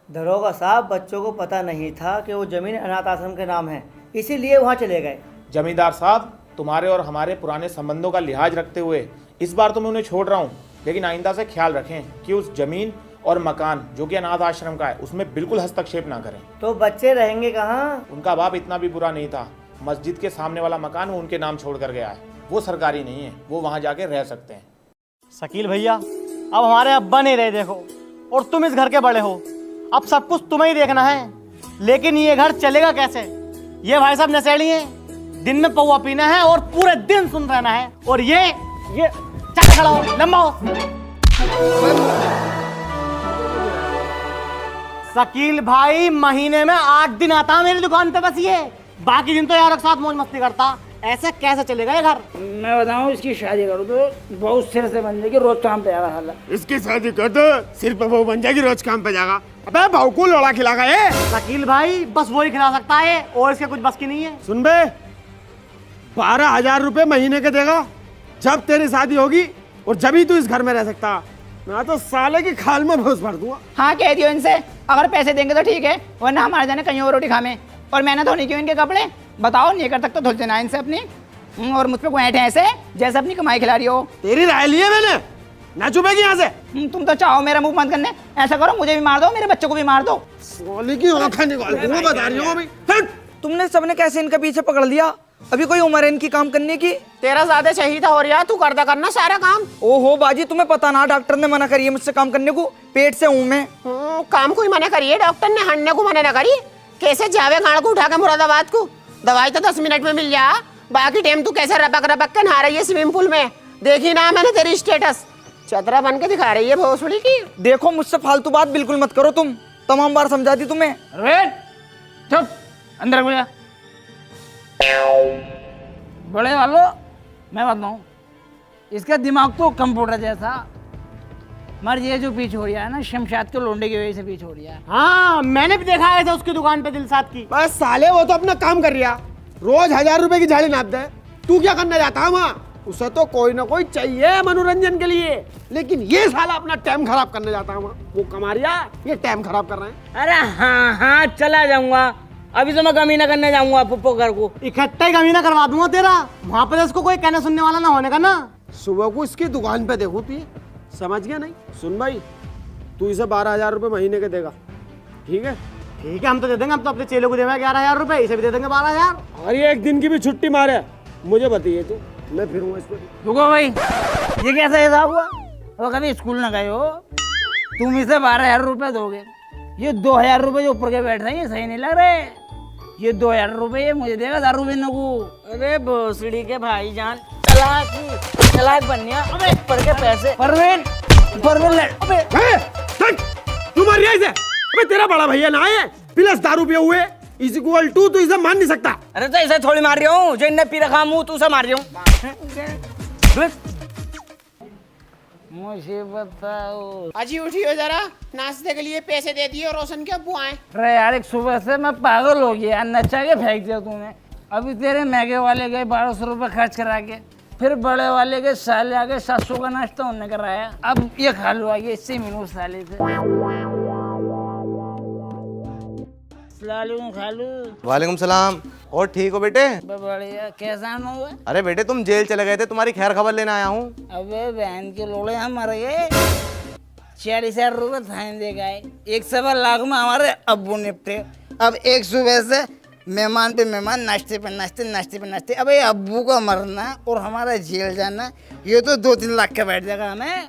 दरोगा साहब, बच्चों को पता नहीं था कि वो जमीन अनाथ आश्रम के नाम है, इसीलिए वहाँ चले गए। जमींदार साहब, तुम्हारे और हमारे पुराने संबंधों का लिहाज रखते हुए इस बार तो मैं उन्हें छोड़ रहा हूँ, लेकिन आइंदा से ख्याल रखें कि उस जमीन और मकान जो कि अनाथ आश्रम का है उसमें बिल्कुल हस्तक्षेप ना करें। तो बच्चे रहेंगे कहाँ? उनका बाप इतना भी बुरा नहीं था। मस्जिद के सामने वाला मकान वो उनके नाम छोड़ कर गया है। वो सरकारी नहीं है, वो वहाँ जाके रह सकते हैं। शकील भैया, अब हमारे अब्बा नहीं रहे देखो, और तुम इस घर के बड़े हो, अब सब कुछ तुम्हें ही देखना है। लेकिन ये घर चलेगा कैसे? ये भाई साहब नशेड़ी हैं, दिन में पौवा पीना है और पूरे दिन सुन रहना है। और ये चल खड़ा हो, लंबा हो। शकील भाई महीने में 8 दिन आता है मेरी दुकान पे, बस ये बाकी दिन तो यार एक साथ मौज मस्ती करता। ऐसे कैसे चलेगा ये घर? मैं बताऊं, इसकी शादी करो तो बहुत सिर से बन जाएगी, रोज काम पे जाएगा साला। इसकी शादी कर दो, सिर्फ वो बन जाएगी, रोज काम पे जाएगा। अबे भाव को लोड़ा खिलागा ये। शकील भाई बस वही खिला सकता है और इसके कुछ बस की नहीं है। सुन बे, 12,000 रुपए महीने के देगा जब तेरी शादी होगी, और जब ही तू इस घर में रह सकता। मैं तो साले की खाल में भूस भर दूंगा। हाँ कह दियो इनसे, अगर पैसे देंगे तो ठीक है, वरना हमारे जाने कहीं और रोटी खामे। और मैंने धोनी क्यों इनके कपड़े? बताओ, नहीं कर सकता धुल देना इनसे अपनी। और मुझ पे बैठे ऐसे जैसे अपनी कमाई खिला रही हो। तेरी राय ली है मैंने, ना चुपेगी यहाँ से। तुम तो चाहो मेरा मुंह बंद करने, ऐसा करो मुझे भी मार दो, मेरे बच्चों को भी मार दो। साले की आंखें निकाल दूंगा, बता रही हूँ अभी। तुमने सबने कैसे इनका पीछे पकड़ लिया? अभी कोई उम्र है इनकी काम करने की? तेरा ज्यादा चाहिए था, और यार तू करदा करना सारा काम। ओहो बाजी, तुम्हें पता ना डॉक्टर ने मना करी है मुझसे काम करने को, पेट से हूँ मैं। काम को ही मना करिए, डॉक्टर ने हटने को मना ना करी। कैसे जावे गाड़ को उठा के मुरादाबाद को? दवाई तो 10 मिनट में मिल जा, बाकी टाइम तू कैसे रपक रपक के नहा रही है स्विमिंग पूल में। देखी ना मैंने तेरी स्टेटस, चतरा बन के दिखा रही है भोसड़ी की। देखो, मुझसे फालतू बात बिल्कुल मत करो तुम, तमाम बार समझा दी तुम्हें। चुप, अंदर हो जा। बड़े वालों, मैं बताऊं, इसका दिमाग तो कंप्यूटर जैसा, मर ये जो पीछे हो रहा है ना, शमशाद के लोंडे की वजह से पीछे हो रहा है। हाँ, मैंने भी देखा है उसकी दुकान पे दिलसाद की। बस साले, वो तो अपना काम कर रहा, रोज 1,000 रुपए की झाड़ी नाप दे। तू क्या करने जाता है वहाँ? उसे तो कोई ना कोई चाहिए मनोरंजन के लिए, लेकिन ये साला अपना टाइम खराब करने जाता है वहाँ। वो कमा रहा, ये टाइम खराब कर रहे हैं। अरे हाँ, चला जाऊंगा, अभी तो मैं कमीना करने जाऊंगा पुप्पो घर को। इकट्ठा ही कमीना करवा दूंगा तेरा, वहाँ पे उसको कोई कहने सुनने वाला ना होने का ना। सुबह को इसकी दुकान पे देखो, तू समझ गया नहीं? सुन भाई, तू इसे 12,000 रुपए महीने के देगा, ठीक है? ठीक है, हम तो दे देंगे, हम तो अपने चेलों को देंगे 11,000 रुपए, इसे भी दे देंगे 12,000। और ये एक दिन की भी छुट्टी मारे, मुझे बताइए तू, मैं फिरूंगा इस पे। रुको भाई, ये कैसा हिसाब हुआ? वो कभी स्कूल ना गए हो, तुम इसे 12,000 रुपए दोगे, ये 2,000 रुपए जो ऊपर के बैठ रहे हैं ये सही नहीं लग रहे। ये 2,000 रुपए ये मुझे देगा दारू पीने को। अरे भोसड़ी के भाई जान, चलाक बननिया। अबे पर के पैसे परवीन अबे तू मार रहा है इसे? अबे तेरा बड़ा भैया ना है, प्लस दारू पिए हुए इज इक्वल टू, तू इसे मान नहीं सकता। अरे तो ऐसे थोड़ी मार रही हूँ, जो इनने पी रखा मुँह तू से मार रही हूँ। मुझे बताओ, अजी उठियो जरा, नाश्ते के लिए पैसे दे दिए, रोशन के अब्बू आए। अरे यार, एक सुबह से मैं पागल हो गया, नचा के फेंक दिया तूने। अभी तेरे महंगे वाले गए 1,200 रुपये खर्च करा के, फिर बड़े वाले के साले आगे 700 का नाश्ता उन्होंने कराया। अब ये खालू आ गया, इससे मिलो साले से। खालू। वालेकुम सलाम। और ठीक हो बेटे? बढ़िया, कैसा हुआ? अरे बेटे, तुम जेल चले गए थे, तुम्हारी खैर खबर लेने आया हूँ। अबे बहन के लोड़े, हम मर गए। 40,000 रुपये थाने दे गए, 1.25 लाख में हमारे अब्बू निपटे। अब एक सुबह से मेहमान पे मेहमान, नाश्ते पे नाश्ते, नाश्ते पे नाश्ते। अबे अब्बू का मरना और हमारा जेल जाना, ये तो 2-3 लाख का बैठ जाएगा हमें।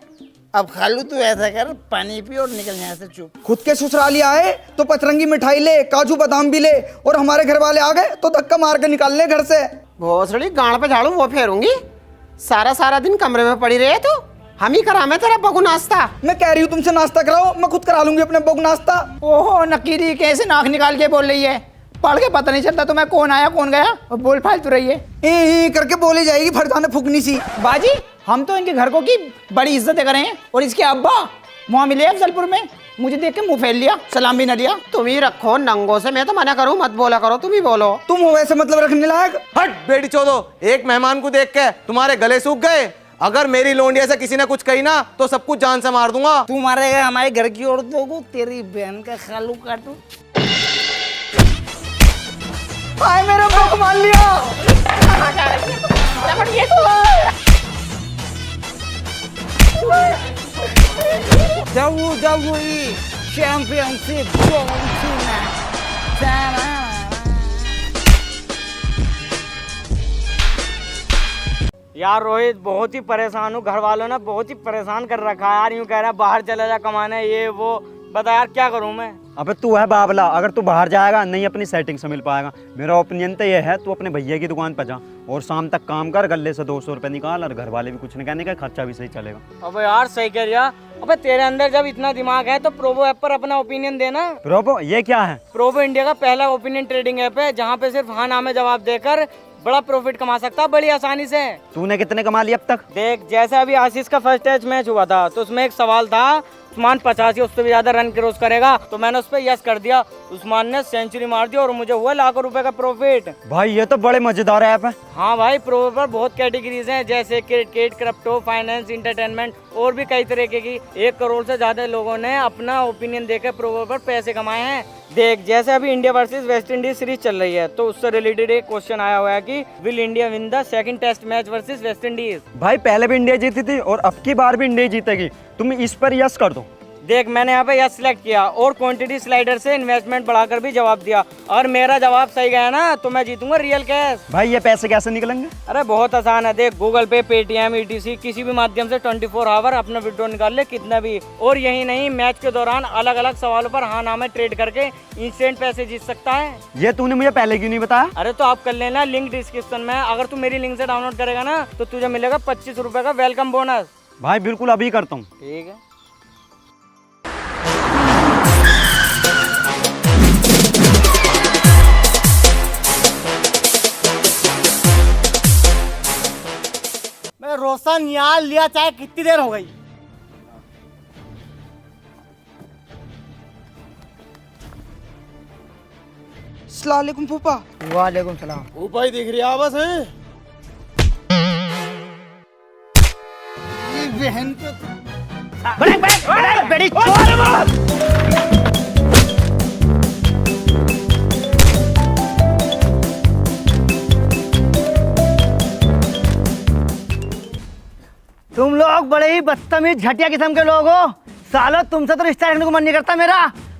अब खालू तू ऐसा कर, पानी पी और निकल यहाँ से चुप। खुद के ससुराली आए तो पतरंगी मिठाई ले, काजू बादाम भी ले, और हमारे घर वाले आ गए तो धक्का मार के निकाल ले घर से। भोसड़ी गाड़ पे झाड़ू वो फेरूंगी, सारा दिन कमरे में पड़ी रहे तू। हम ही करा मैं तेरा बगु नाश्ता। मैं कह रही हूँ तुमसे नाश्ता कराओ, मैं खुद करा लूंगी अपने बगु नाश्ता। ओहो नकीली, कैसे नाक निकाल के बोल रही है? पढ़ के पता नहीं चलता तुम्हें कौन आया कौन गया, और बोल फालतू रही है। करके बोली जाएगी फरजाने फुकनी सी। बाजी, हम तो इनके घर को की बड़ी इज्जत कर रहे हैं, और इसके अब्बा वहाँ मिले अफजलपुर में, मुझे देख के मुंह फैल लिया, सलाम भी न लिया। तुम ही रखो नंगों से, मैं तो मना करूँ मत बोला करो, तुम ही बोलो। तुम हो वैसे मतलब रखने लायक? हट बेटी चोदो, एक मेहमान को देख के तुम्हारे गले सूख गए? अगर मेरी लोंडिया से किसी ने कुछ कही ना तो सब कुछ जान से मार दूंगा। तू मारेगा हमारे घर की औरतों को, तेरी बहन का खालू काटू। हाय मेरे अब्बा को मान लिया। WWE Championship John Cena। यार रोहित, बहुत ही परेशान हूँ। घर वालों ने बहुत ही परेशान कर रखा है यार। यूँ कह रहे हैं बाहर चला जा कमाने, ये वो। बता यार क्या करूँ मैं। अबे तू है बाबला, अगर तू बाहर जाएगा नहीं अपनी सेटिंग से मिल पाएगा। मेरा ओपिनियन तो ये है तू अपने भैया की दुकान पर जा और शाम तक काम कर, गले से 200 रुपए निकाल और घर वाले भी कुछ नहीं कहने का, खर्चा भी सही चलेगा। अबे यार सही कह रिया। अबे तेरे अंदर जब इतना दिमाग है तो प्रोबो ऐप पर अपना ओपिनियन देना। प्रोबो ये क्या है? प्रोबो इंडिया का पहला ओपिनियन ट्रेडिंग ऐप है जहाँ पे सिर्फ हाँ ना में जवाब देकर बड़ा प्रॉफिट कमा सकता है बड़ी आसानी से। तूने कितने कमा लिए अब तक? देख, जैसे अभी आशीष का फर्स्ट टेस्ट मैच हुआ था तो उसमें एक सवाल था उस्मान 85 उससे भी ज्यादा रन क्रॉस करेगा, तो मैंने उस पर यस कर दिया। उस्मान ने सेंचुरी मार दी और मुझे हुआ लाखों रुपए का प्रॉफिट। भाई ये तो बड़े मजेदार ऐप है। हाँ भाई, प्रो पर बहुत कैटेगरीज हैं जैसे क्रिकेट, क्रिप्टो, फाइनेंस, इंटरटेनमेंट और भी कई तरीके की। 1 करोड़ से ज्यादा लोगों ने अपना ओपिनियन देकर प्रो पर पैसे कमाए हैं। देख, जैसे अभी India versus West Indies series चल रही है तो उससे रिलेटेड एक क्वेश्चन आया हुआ है कि will India win the second test match versus West Indies. भाई पहले भी इंडिया जीती थी और अब की बार भी इंडिया जीतेगी, तुम इस पर यस कर दो। देख, मैंने यहाँ पे यस सिलेक्ट किया और क्वांटिटी स्लाइडर से इन्वेस्टमेंट बढ़ाकर भी जवाब दिया और मेरा जवाब सही गया ना तो मैं जीतूंगा रियल कैश। भाई ये पैसे कैसे निकलेंगे? अरे बहुत आसान है। देख, गूगल पे, पेटीएम, ईटीसी किसी भी माध्यम से 24 आवर अपना विड्रॉ निकाल ले कितना भी। और यही नहीं, मैच के दौरान अलग अलग सवालों पर हाँ ना में ट्रेड करके इंस्टेंट पैसे जीत सकता है। ये तूने मुझे पहले क्यों नहीं बताया? अरे तो आप कर लेना, लिंक डिस्क्रिप्शन में। अगर तू मेरी लिंक से डाउनलोड करेगा ना तो तुझे मिलेगा 25 रुपए का वेलकम बोनस। भाई बिल्कुल अभी करता हूँ। ठीक है। रोशन यार, लिया चाहे कितनी देर हो गई। अस्सलाम वालेकुम फूफा। वालेकुम सलाम। ऊपर ही दिख रही है बस है। ये बहन को बड़ी तुम लोग बड़े ही बदतमीज घटिया किस्म के लोग हो। सालो तुमसे तो रिश्ता रखने को मन नहीं करता मेरा।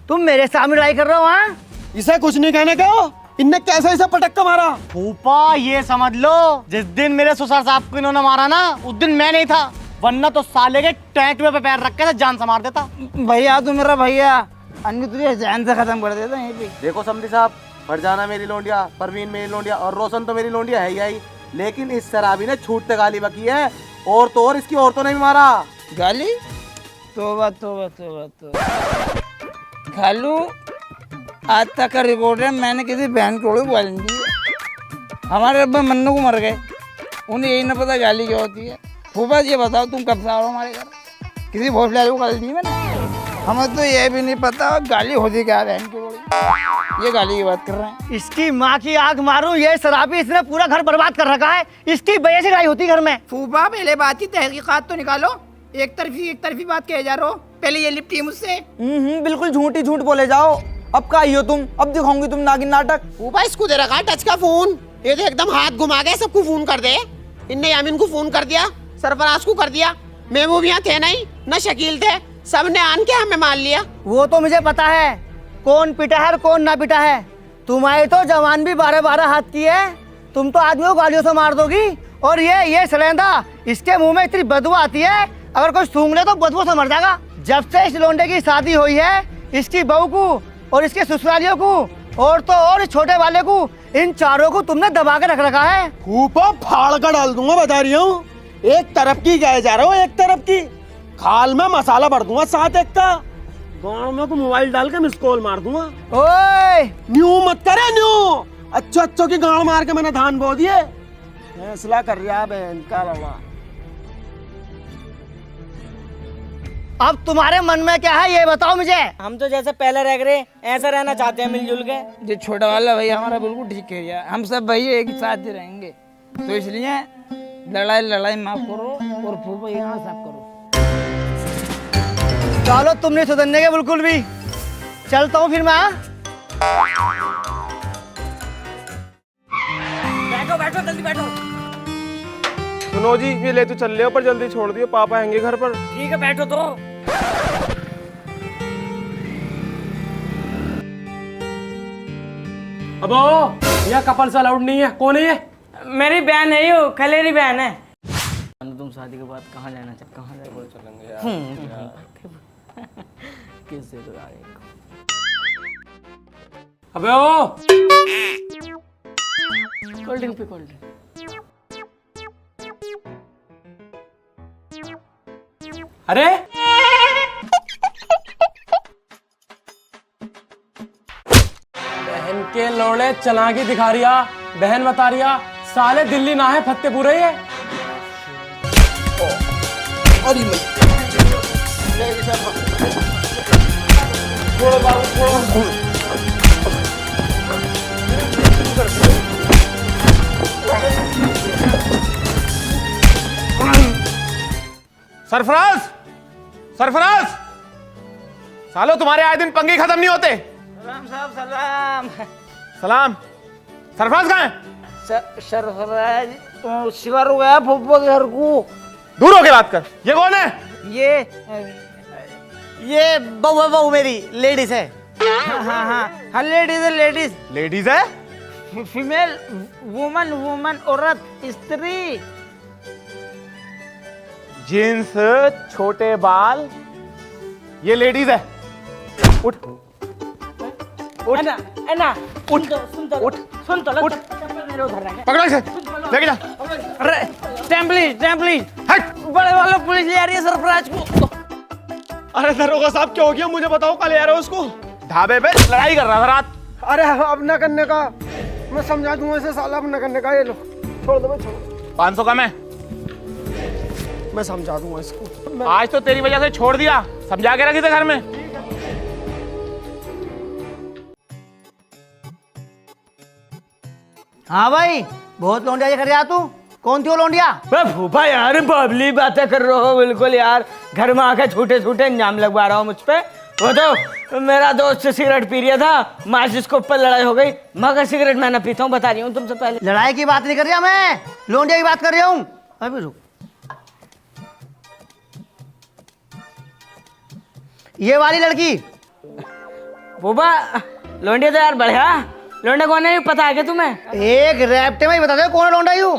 तुम मेरे सामने लड़ाई कर रहे हो। हाँ, इसे कुछ नहीं कहने का। इनने कैसे इसे पटक मारा? फूफा ये समझ लो, जिस दिन मेरे ससुर साहब को इन्होंने मारा ना उस दिन मैं नहीं था, वरना तो साले के टैटू पे पैर रख के जान से मार देता। भैया, तू मेरा भैया, अन्य तुझे जान से खत्म कर देता यहीं पे। देखो समधी साहब, फरजाना मेरी लोंडिया, परवीन मेरी लोंडिया और रोशन तो मेरी लोंडिया है ही आई, लेकिन इस शराबी ने छूटते गाली बकी है और तो और इसकी औरतों ने भी मारा। गाली? तोबा तोबा तोबा तोबा। खालू, आज तक का रिकॉर्ड है, मैंने किसी बहन को गाली नहीं दी। हमारे अब्बा मन्नू को मर गए, उन्हें यही ना पता गाली क्या होती है। फूफा ये बताओ, तुम कब से आ रहे हो हमारे घर? किसी भोसले को गाली दी मैंने? हमें तो ये भी नहीं पता गाली होती क्या बहन की बड़ी। ये गाली की बात कर रहे हैं। इसकी माँ की आग मारूं, ये शराबी इसने पूरा घर बर्बाद कर रखा है। इसकी वजह से लड़ाई होती घर में। फूफा पहले बात की तहकीकात तो निकालो। एक तरफी बात कहे जा रहे हो। पहले ये लिपटी मुझसे। बिल्कुल झूठी झूठ बोले जाओ। अब का आई हो तुम? अब दिखाऊंगी तुम नागिन नाटक। फूफा इसको दे रखा टच का फोन, ये तो एकदम हाथ घुमा के सबको फोन कर दे। इनने यामिन को फोन कर दिया, सरफराज को कर दिया, महबूब यहाँ थे नहीं, न शकील थे, सबने आन के हमें मान लिया। वो तो मुझे पता है कौन पिटा है और कौन ना पिटा है। तुम्हारी तो जवान भी 12-12 हाथ की है। तुम तो आदमी को गालियों से मार दोगी। और ये सलेंदा, इसके मुंह में इतनी बदबू आती है, अगर कोई सूंघ ले तो बदबू से मर जाएगा। जब से इस लोंडे की शादी हुई है, इसकी बहू को और इसके ससुरालियों को और तो और छोटे वाले को, इन चारों को तुमने दबा के रख रखा है। फूफा फाड़ कर डाल दूंगा, बता रही हूँ। एक तरफ की गए जा रहा हूँ, एक तरफ की खाल में मसाला भर दूंगा, साथ एक का गाँव में को मोबाइल डाल के मिस कॉल मार दूंगा। ओए न्यू मत करे न्यू, अच्छो की गाँव मार के मैंने धान बो दिए। फैसला कर रहा है बहन का लड़ा। अब तुम्हारे मन में क्या है ये बताओ मुझे। हम तो जैसे पहले रह गए ऐसा रहना चाहते हैं, मिलजुल के। ये छोटा वाला भैया हमारा बिल्कुल ठीक है यार। हम सब भैया एक ही साथ ही रहेंगे, तो इसलिए लड़ाई लड़ाई माफ करो और फूफा यहाँ साफ करो। चलो तुम नहीं सुधरने के बिल्कुल भी। चलता हूँ फिर मैं। हाँ? बैठो बैठो जल्दी बैठो। सुनो जी, ये ले तो चल रहे हो पर जल्दी छोड़ दियो, पापा आएंगे घर पर। ठीक है बैठो तो। अबो यह कपल से अलाउड नहीं है। कौन है ये? मेरी बहन है यो, खलेरी बहन है। तुम शादी के बाद कहाँ जाना चाहते? कहाँ चलेंगे यार? किससे अबे ओ कोल्ड ड्रिंक पे कोल्ड ड्रिंक। अरे बहन के लोड़े चलाकी दिखा रिया, बहन बता रिया साले दिल्ली ना है फतेहपुर है ये। छोड़ो बाबू छोड़ो। सरफराज, सरफराज, सालो तुम्हारे आए दिन पंगे खत्म नहीं होते। सलाम साहब सलाम। सलाम। सरफराज कहाँ है? सरफराज शिवर हो गया फूफा के घर को। दूर होके बात कर। ये कौन है? ये बहू है, बहू मेरी लेडीज है। हाँ लेडीज है लेडीज। लेडीज है? फीमेल वुमन वुमन औरत स्त्री। जींस, छोटे बाल, ये लेडीज है। उठ उठ एना एना उठ सुन तो उठ सुन तो उठ। मेरे उधर रख। पकड़ो इसे, लेके जा। अरे स्टैम्प प्लीज। हट। बड़े वालों पुलिस ले आ रही है सरफराज को। अरे दरोगा साहब क्या हो गया मुझे बताओ, कल आ रहे हो उसको? ढाबे पे लड़ाई कर रहा था रात। अरे अब न करने का, मैं समझा दूंगा इसे साला, अब न करने का। ये लो छोड़ दो भाई, छोड़ो। 500 कम है। मैं समझा दूंगा इसको। आज तो तेरी वजह से छोड़ दिया, समझा के रखी थे घर में। हाँ भाई, बहुत लौंडिया कर रहा तू। कौन थी वो लौंडिया? फूफा यार बबली बातें कर रहे हो बिल्कुल यार। घर में आके छोटे छोटे इंजाम लगवा रहा हूँ मुझ पे। वो तो मेरा दोस्त सिगरेट पी रहा था, माचिस के ऊपर लड़ाई हो गई। मगर सिगरेट मैं ना पीता हूँ, बता रही हूँ तुमसे पहले। लड़ाई की बात नहीं कर रहा मैं, लौंडिया की बात कर रहा हूँ। अभी रुक। ये वाली लड़की। फूफा लौंडिया तो यार बढ़िया। लौंडा कौन है पता है क्या तुम्हें? एक रैप्टे में ही बता दो कौन लौंडा यू।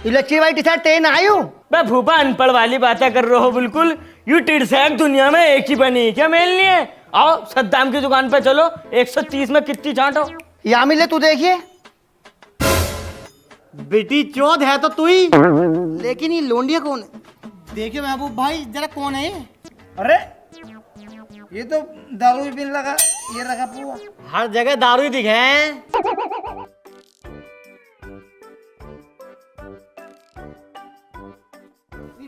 ये लच्छी वाली टी शर्ट टेन आयु। बे फूफा अनपढ़ वाली बातें कर रहे हो बिल्कुल। यू टिरसैक दुनिया में एक ही बनी, क्या मेल नहीं है? आओ सद्दाम की दुकान पे चलो, 130 में कितनी चांटो। यामिन ले तू देखिए। बेटी चौध है तो तू ही। लेकिन ये लौंडिया कौन है? देखिए महबूब भाई जरा कौन है ये? अरे ये तो दारू भी पीने लगा, ये रखा पूरा। हर जगह दारू ही दिखे हैं।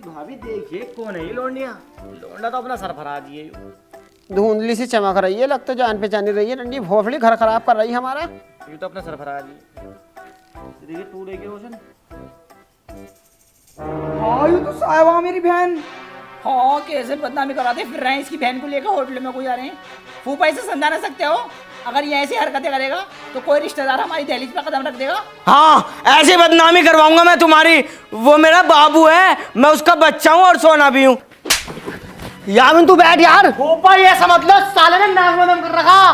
भाभी देखिए कौन है ये लौंडिया। लौंडा तो अपना सरफराज ही है। धुंधली सी चमक रही है, लगता जान पहचानी रही है। डंडी भोसड़ी घर खराब कर रही है हमारा। ये तो अपना सरफराज ही। देखिए तू देखिए रोशन। हाँ ये तो साहिबा मेरी बहन। हाँ कैसे बदनामी कराते फिर रहे हैं इसकी बहन को लेकर होटल में कोई आ रहे हैं। फूफा इसे समझा ना सकते हो? अगर ये ऐसी हरकतें करेगा तो कोई रिश्तेदार हमारी दहलीज पे कदम रख देगा। हाँ ऐसे बदनामी करवाऊंगा मैं तुम्हारी। वो मेरा बाबू है, मैं उसका बच्चा हूँ और सोना भी हूँ। यामिन तू बैठ यार। फूफा ये समझ लो साले ने नाक में दम कर रखा।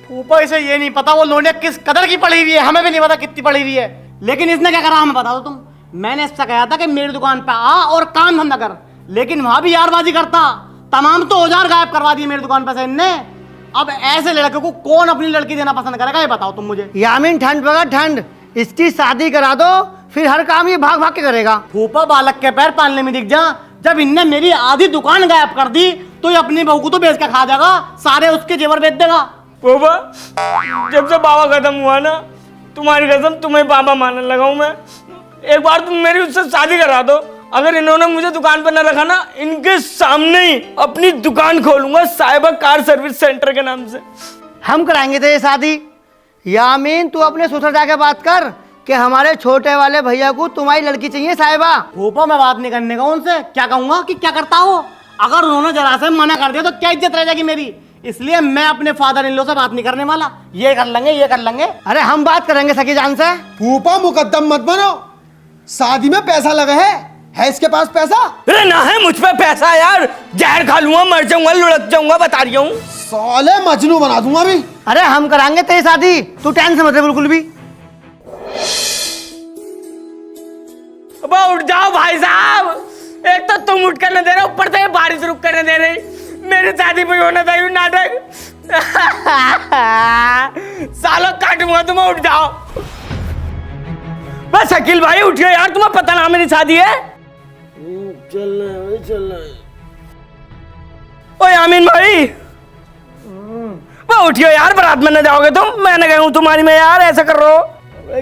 फूफा इसे ये नहीं पता वो लौंडिया किस कदर की पड़ी हुई है, हमें भी नहीं पता कितनी पड़ी हुई है। लेकिन इसने क्या करा हमें बता दो तुम। मैंने इससे कहा था कि मेरी दुकान पे आ और काम धंधा कर, लेकिन वहां भी यारबाजी करता। तमाम तो औजार गायब करवा दिए मेरी दुकान पे से इनने। अब ऐसे लड़के को कौन अपनी लड़की देना पसंद करेगा ये बताओ तुम मुझे। यामिन ठंड पकड़ ठंड, इसकी शादी करा दो, फिर हर काम ये भाग भाग के करेगा। फूफा बालक के पैर पालने में दिख जा। जब इनने मेरी आधी दुकान गायब कर दी तो ये अपनी बहू को तो बेच के खा जाएगा, सारे उसके जेवर बेच देगा। फूफा जब से बाबा खत्म हुआ ना, तुम्हारी कसम तुम्हें बाबा मानने लगा हूं मैं। एक बार तुम मेरी उससे शादी करा दो। अगर इन्होंने मुझे दुकान पर न रखा ना, इनके सामने ही अपनी दुकान खोलूंगा साहिबा कार सर्विस सेंटर के नाम से। हम कराएंगे तेरी शादी। यामीन तू अपने ससुर जाके बात कर, कि हमारे छोटे वाले भैया को तुम्हारी लड़की चाहिए साहिबा। फूफा मैं बात नहीं करने का उनसे, क्या कहूंगा कि क्या करता हो। अगर उन्होंने जरा से मना कर दिया तो क्या इज्जत रह जाएगी मेरी, इसलिए मैं अपने फादर इन लॉ से बात नहीं करने वाला। ये कर लेंगे, ये कर लेंगे। अरे हम बात करेंगे सकी जान से। फूफा मुकद्दम मत बनो, शादी में पैसा लगा है इसके पास पैसा? अरे ना है मुझ पे पैसा यार, जहर खा लूंगा, मर जाऊंगा, लुढ़क जाऊंगा, बता रही हूँ। साले मजनू बना दूंगा अभी। अरे हम कराएंगे तेरी शादी, तू टेंशन मत ले बिल्कुल भी। उठ जाओ भाई साहब, एक तो तुम उठ कर न दे रहे, ऊपर से बारिश रुक कर न दे रही। मेरी शादी पे होना था यू नाटक। सालों काटूंगा तुम्हें, उठ जाओ। बस शकील भाई उठियो यार, तुम्हें पता ना मेरी शादी है। चल ओए आमीन भाई, वो उठियो यार, बारात में न जाओगे तुम, मैं न गई तुम्हारी में यार, ऐसा कर रहे हो।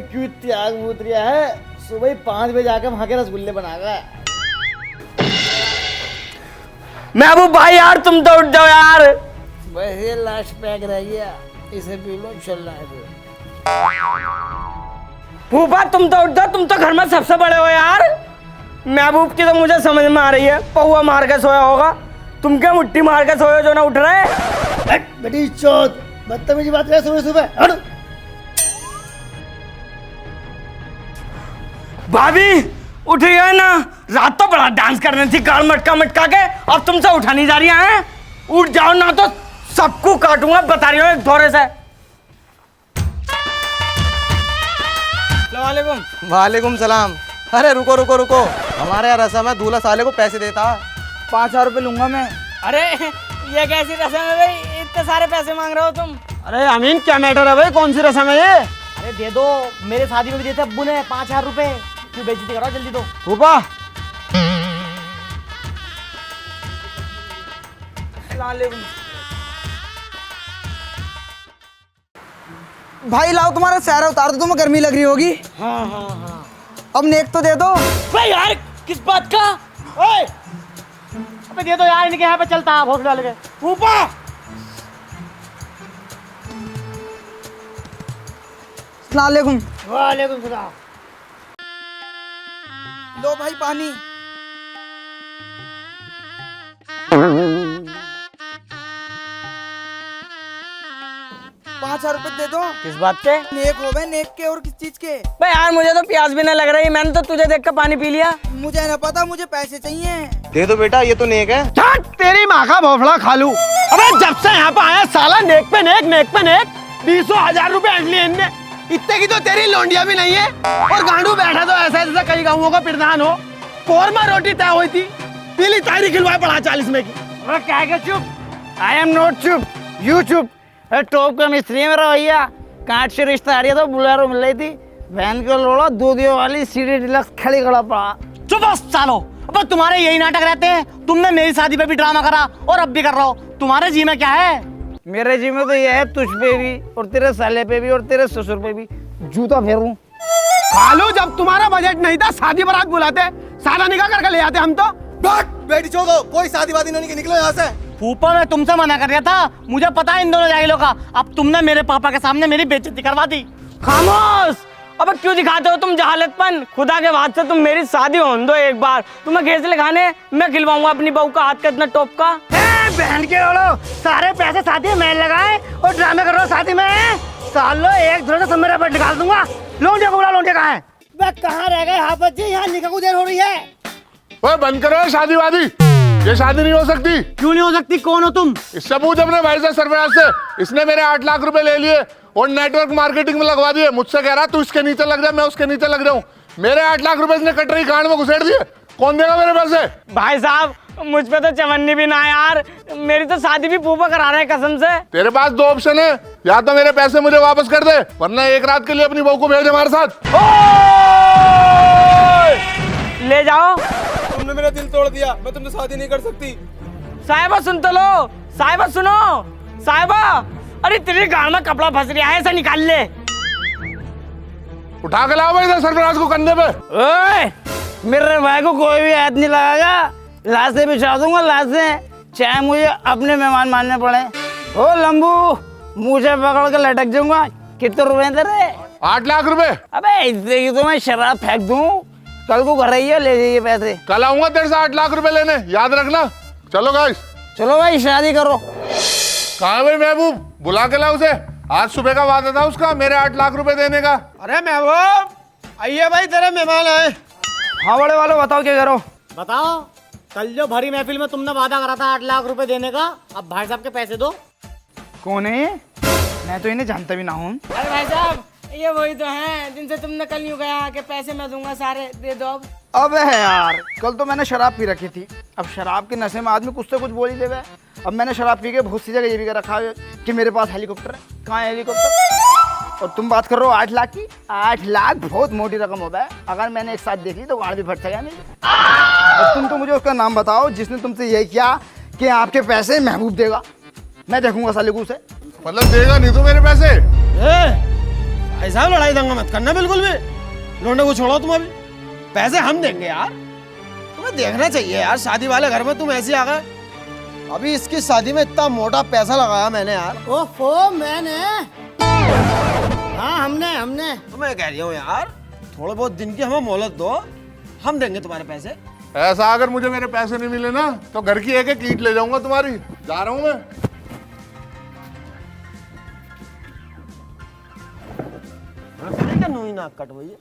क्यों त्याग बूत रिया है, सुबह 5 बजे जाकर वहां के रसगुल्ले बनाएगा। महबूब भाई यार तुम तो उठ जाओ यार। बस ये लास्ट पैक रह गया, इसे पी लो, चल रहा है। फूफा तुम तो उठ जाओ, तुम तो घर में सबसे बड़े हो यार। महबूब की तो मुझे समझ में आ रही है, पौवा मार के सोया होगा, तुम क्या मुट्ठी मार के सोए जो ना उठ रहे। बेटी चौथ बदतमीजी बात करे सुबह सुबह। भाभी उठ गए ना, रात तो बड़ा डांस करने थी, गाल मटका मटका के, अब तुमसे उठा नहीं जा रही हैं। उठ जाओ ना तो सबको काटूंगा, बता रही हूँ एक थोड़े से। वालेकुम सलाम। अरे रुको रुको रुको, हमारे यहाँ रस्म है, दूल्हा साले को पैसे देता। 5,000 रुपये लूंगा मैं। अरे ये कैसी रस्म है भाई, इतने सारे पैसे मांग रहे हो तुम। अरे अमीन क्या मैटर है भाई, कौन सी रस्म है ये? अरे दे दो, मेरे शादी में भी देते अब्बू ने 5,000 रुपए। क्यों बेइज्जती करो, जल्दी दो। फूफा भाई लाओ तुम्हारा सहरा उतार दो, तुम्हें गर्मी लग रही होगी। हाँ। अब नेक तो दे दो। भाई यार किस बात का। ओए अबे दे दो यार, इनके यहाँ पे चलता है भोसले वाले के। फूफा वालेकुम। वालेकुम सलाम। लो भाई पानी। ₹5,000 रुपए दे दो। किस बात के। नेक हो गए, नेक के और किस चीज के? भाई यार मुझे तो प्यास भी नहीं लग रही, मैंने तो तुझे देख कर पानी पी लिया। मुझे न पता, मुझे पैसे चाहिए। दे दो बेटा, ये तो नेक है। छट तेरी माँ का भोफड़ा खालू। अबे जब से यहाँ पे आया साला नेक पे नेक 20,000 रुपए ऐंठ लिए इनने। इतने की तो तेरी लोंडिया भी नहीं है, और गांडू बैठा तो ऐसा जैसे कई गाँवों का प्रधान हो। कोरमा रोटी तय हुई थी, पीली तारी खिलवाए पड़ा 40 में की। अरे क्या के चुप, आई एम नॉट चुप, यू चुप। अरे टॉप का मिस्त्री है मेरा भैया, कांच से रिश्ता आ रही तो बुलेरो मिल रही थी, वैन के लोड़ा दूधियों वाली सीडी डिलक्स खड़ी खड़ा पड़ा। चुप बस सालो, अब तुम्हारे यही नाटक रहते हैं। तुमने मेरी शादी पे भी ड्रामा करा और अब भी कर रहा हो। तुम्हारे जी में क्या है? मेरे जी में तो ये है, तुझ पे भी और तेरे साले पे भी और तेरे ससुर पे भी जूता फेरूं। खालू जब तुम्हारा बजट नहीं था, शादी बारात बुलाते, सादा निकाह करके ले आते हम तो। बेटी छोड़ दो, कोई शादी वादी नहीं, निकलो यहाँ से। फूफा मैं तुमसे मना कर रहा था, मुझे पता है इन दोनों जाहिलों का। अब तुमने मेरे पापा के सामने मेरी बेइज्जती करवा दी। खामोश, अब क्यों दिखाते हो तुम जहालतपन। खुदा के वास्ते तुम मेरी शादी होने दो एक बार, तुम्हें घेसले खाने मैं खिलवाऊंगा अपनी बहू का हाथ का इतना टॉप का। बहन के लोड़ो, सारे पैसे शादी में लगाए और ड्रामे कर रहे हो शादी में। सालो एक दूसरे से सब मेरे पर निकाल दूंगा। लोंडिया को बुला, लोंडिया कहाँ है? वे कहाँ रह गए हाफत जी, यहाँ निकाह को देर हो रही है। ओए बंद करो शादी वादी, ये शादी नहीं हो सकती। क्यों नहीं हो सकती? कौन हो तुम? इससे पूछ अपने भाई से, सरफराज से। इसने मेरे 8 लाख रुपए ले लिए और नेटवर्क मार्केटिंग में लगवा दिए। मुझसे कह रहा तू इसके नीचे लग जा, मैं उसके नीचे लग जाऊं। मेरे 8 लाख रुपए इसने कटरी कांड में घुसेड़ दिए। कौन देगा मेरे पैसे? भाई साहब मुझ पे तो चवन्नी भी ना है यार, मेरी तो शादी भी फूफा करा रहे हैं कसम से। तेरे पास 2 ऑप्शन है, या तो मेरे पैसे मुझे वापस कर दे, वरना एक रात के लिए अपनी बहू को भेज हमारे साथ। ले जाओ। तुमने मेरा दिल तोड़ दिया, मैं तुमसे शादी नहीं कर सकती। साहिबा सुन तो लो, साहिबा सुनो, साहिबा। अरे तेरे गाल में कपड़ा फंस रहा है, ऐसा निकाल ले। उठा के लाओ भाई सरफराज को कंधे पे। ओए मेरे भाई को कोई भी हाथ नहीं लगाएगा, लाशें बिछा दूंगा, लाशें, चाहे मुझे अपने मेहमान मानने पड़े। ओ लंबू, मुझे पकड़ के लटक जाऊंगा। कितने रुपए तेरे? 8 लाख रुपए। अबे इससे की तो मैं शराब फेंक दूं, कल को घर आइए ले जाइए पैसे। कल आऊंगा तेरे से 8 लाख रुपए लेने, याद रखना। चलो गाइस, चलो भाई शादी करो। कहाँ है भाई महबूब? बुला के ला उसे। आज सुबह का वादा था उसका मेरे 8 लाख रुपए देने का। अरे महबूब, आइए भाई, तेरे मेहमान आए। हाँ बड़े वालों, बताओ क्या करो। बताओ, कल जो भरी महफिल में तुमने वादा करा था 8 लाख रुपए देने का, अब भाई साहब के पैसे दो। कौन है ये? मैं तो इन्हें जानता भी ना हूँ। अरे भाई साहब, ये वही तो हैं जिनसे तुमने कल यूं कहा कि पैसे मैं दूंगा सारे, दे दो अब। अबे यार, कल तो मैंने शराब पी रखी थी। अब शराब के नशे में आदमी कुछ से कुछ बोल ही देगा। अब मैंने शराब पी के बहुत सी जगह ये भी कर रखा है कि मेरे पास हेलीकॉप्टर है। कहाँ है हेलीकॉप्टर? और तुम बात कर रहे हो 8 लाख की। 8 लाख बहुत मोटी रकम होता है। अगर मैंने एक साथ देख ली तो गाड़ भी फट जाएगा मेरी। और तुम तो मुझे उसका नाम बताओ जिसने तुमसे यही किया कि आपके पैसे महबूब देगा। मैं देखूंगा सालिकू से। मतलब देगा नहीं तो मेरे पैसे? भाई साहब, लड़ाई दंगा मत करना बिल्कुल भी। लौंडे को छोड़ो तुम, अभी पैसे हम देंगे यार। तुम्हें देखना चाहिए यार, शादी वाले घर में तुम ऐसे आ गए। अभी इसकी शादी में इतना मोटा पैसा लगाया मैंने यार। ओफो, मैंने? हाँ, हमने तो मैं कह रही हूँ यार, थोड़े बहुत दिन की हमें मोहलत दो, हम देंगे तुम्हारे पैसे। ऐसा अगर मुझे मेरे पैसे नहीं मिले ना तो घर की एक ईंट ले जाऊंगा तुम्हारी। जा रहा हूँ मैं। नाक कट भैया।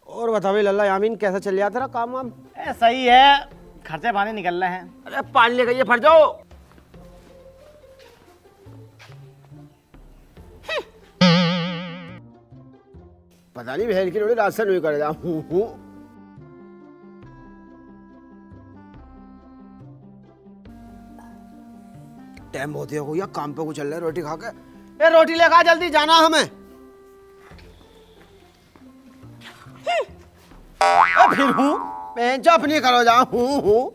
और बता भाई लल्ला यामीन, कैसा चल रहा तेरा काम वाम? सही है, खर्चे पानी निकल रहे हैं। अरे पानी लेकर ये फट जाओ। पता नहीं बहन की रोटी रास्ता नहीं कर हूँ। टाइम बहुत ही हो गया, काम पे को चल रहा है रोटी खा के। ए रोटी लेकर जल्दी जाना हमें। फिर हूँ मैं जो अपनी करो जा हूँ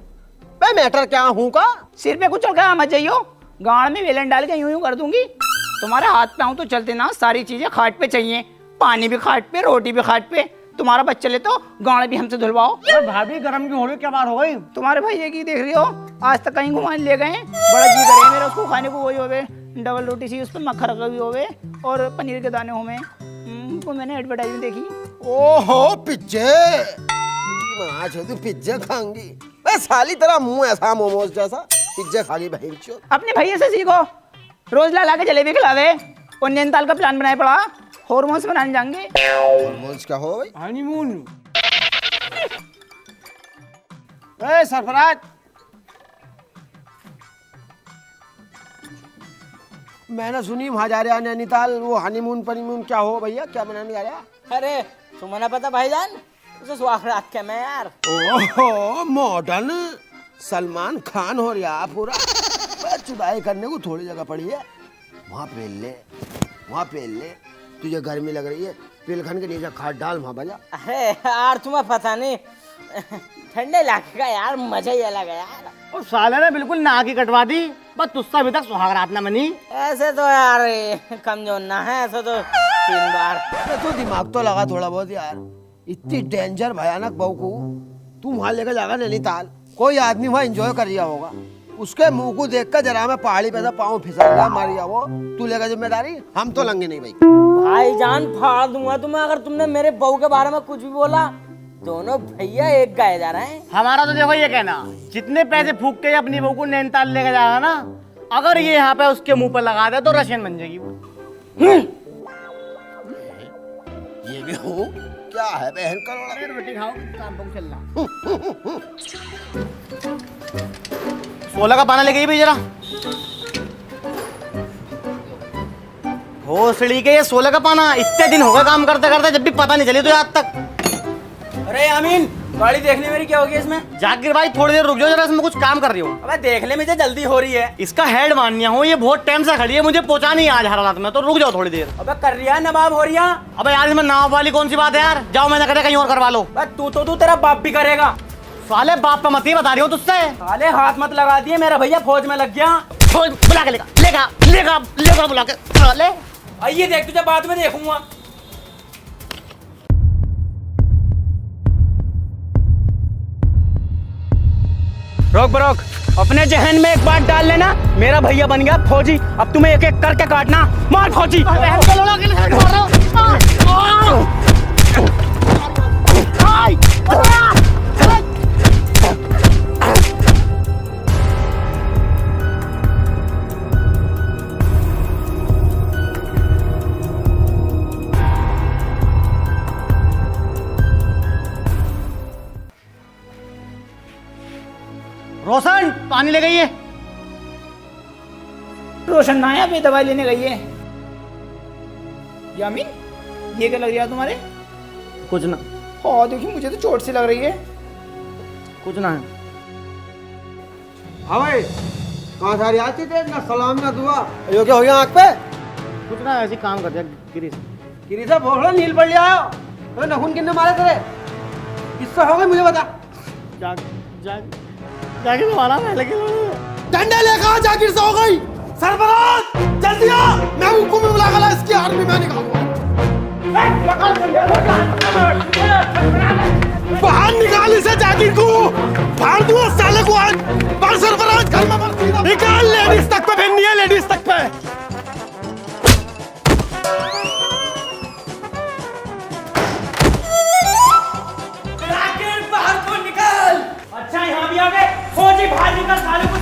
मैं मैटर क्या हूँ का? सिर पे कुछ चढ़ मत जाइयो, गाड़ में वेलन डाल के यूं यूं कर दूंगी। तुम्हारे हाथ पे आऊं तो चलते ना, सारी चीजें खाट पे चाहिए। पानी भी खाट पे, रोटी भी खाट पे। तुम्हारा बच्चा ले तो गाड़ भी हमसे धुलवाओ। भाभी गरम क्यों हो रही, क्या बात हो गई? तुम्हारे भैया की देख रही हो, आज तक कहीं घुमाने ले गए। बड़ा जी करे मेरा उसको खाने को, वही होवे डबल रोटी सी, उस पर मक्खन रखा भी होवे और पनीर के दाने होवे। वो मैंने एडवर्टाइजमेंट देखी। ओहो पिज्जे, तू पिज्जा खाऊंगी? मैं साली तेरा मुंह ऐसा मोमोज जैसा, पिज्जा खा गई बहन चोद। अपने भैया से सीखो, रोज ला के जलेबी खिलावे। और नैनीताल का प्लान बनाया पड़ा, हॉर्मोन्स बनाने जाएंगे। हॉर्मोन्स क्या हो भाई? हनीमून। ए सरफराज, मैंने सुनी वहां जा रहा नैनीताल, वो हनीमून पनीमून क्या हो भैया, क्या बनाने जा रहा? अरे तुम्हें ना पता भाईजान, उसे सुहाग रात के मैं यार। ओहो मॉडर्न सलमान खान हो रहा पूरा। चुदाई करने को थोड़ी जगह पड़ी है, वहाँ पेल ले। तुझे गर्मी लग रही है, पिलखन के नीचे खाट डाल, वहाँ बजा। अरे यार तुम्हें पता नहीं, ठंडे इलाके का यार मजा ही अलग है यार। और साले ने बिल्कुल नाक ही कटवा दी, बस तुझसे अभी तक सुहाग रात ना बनी। ऐसे तो यार कमजोर ना है, ऐसे तो 3 बार। तो दिमाग तो लगा थोड़ा बहुत यार। इतनी डेंजर भयानक बहू को तू वहां लेकर जाएगा नैनीताल, कोई आदमी वहां एंजॉय कर रहा होगा, उसके मुंह को देखकर जरा मैं पहाड़ी पे पाँव फिसल गया, मार गया वो। तू लेगा जिम्मेदारी? हम तो लंगे नहीं भाई। भाईजान फाड़ दूंगा तुम्हें अगर तुमने मेरे बहू के बारे में कुछ भी बोला। दोनों भैया एक गाय जा रहे हैं। हमारा तो देखो ये कहना, जितने पैसे फूक के अपनी बहू को नैनीताल लेके जाएगा ना, अगर ये यहाँ पे उसके मुंह पर लगा दे तो रशियन बन जाएगी वो। ये भी हूँ क्या है बहन करोड़ा? रोटी खाओ, काम बम चल रहा। 16 का पाना लेके भी जरा। भोसड़ी के ये 16 का पाना, इतने दिन हो गए काम करते करते, जब भी पता नहीं चली तो आज तक। अरे अमीन, गाड़ी देखने मेरी क्या होगी इसमें? जाकिर भाई थोड़ी देर रुक जाओ जरा, इसमें कुछ काम कर रही हूँ। अबे देखने में तो जल्दी हो रही है। इसका हेड मानिया हूँ, ये बहुत टाइम से खड़ी है, मुझे पहुंचा नहीं आज हर रात में, तो रुक जाओ थोड़ी देर। अबे कर रही है नवाब हो रही है। अबे यार इसमें नाव वाली कौन सी बात है यार, जाओ मैंने कहा कहीं और करवा लो। तू तेरा बाप भी करेगा। साले बाप का मत ही बता रही हूँ तुझसे। साले हाथ मत लगा दिए, मेरा भैया फौज में लग गया। फौज बुला के लेगा बुला के साले। आइए देख, तुझे बाद में देखूंगा। रोक बरोक, अपने जहन में एक बात डाल लेना, मेरा भैया बन गया फौजी, अब तुम्हें एक एक करके काटना। मार फौजी। रोशन पानी ले गई है। रोशन ना है, अभी दवाई लेने गई है। यामीन, ये क्या लग रहा है तुम्हारे? कुछ ना, हाँ देखिए, मुझे तो चोट सी लग रही है। कुछ ना है। हाँ भाई, कहाँ सारी आती थे, ना सलाम ना दुआ। यो क्या हो गया आँख पे? कुछ ना, ऐसे काम कर दिया गिरी से। गिरी से भोगड़ा नील पड़ लिया हो। तो नखून किन्ने मारे तेरे? किससे हो गई मुझे बता। जाके मारा मैं, लेकिन डंडे लेकर जाकिर से हो गई। सरफराज जल्दी आ, मैं उनको भी बुला कर ला, इसकी आर्मी में निकालूंगा। बाहर निकाल इसे जाकिर को, फाड़ दूंगा साले को आज। बाहर सरफराज घर में भर्ती निकाल, लेडीज तक पे पहननी है, लेडीज तक पे। बाहर को निकाल। अच्छा यहाँ भी आ गए फौजी, बाहर निकल साले को।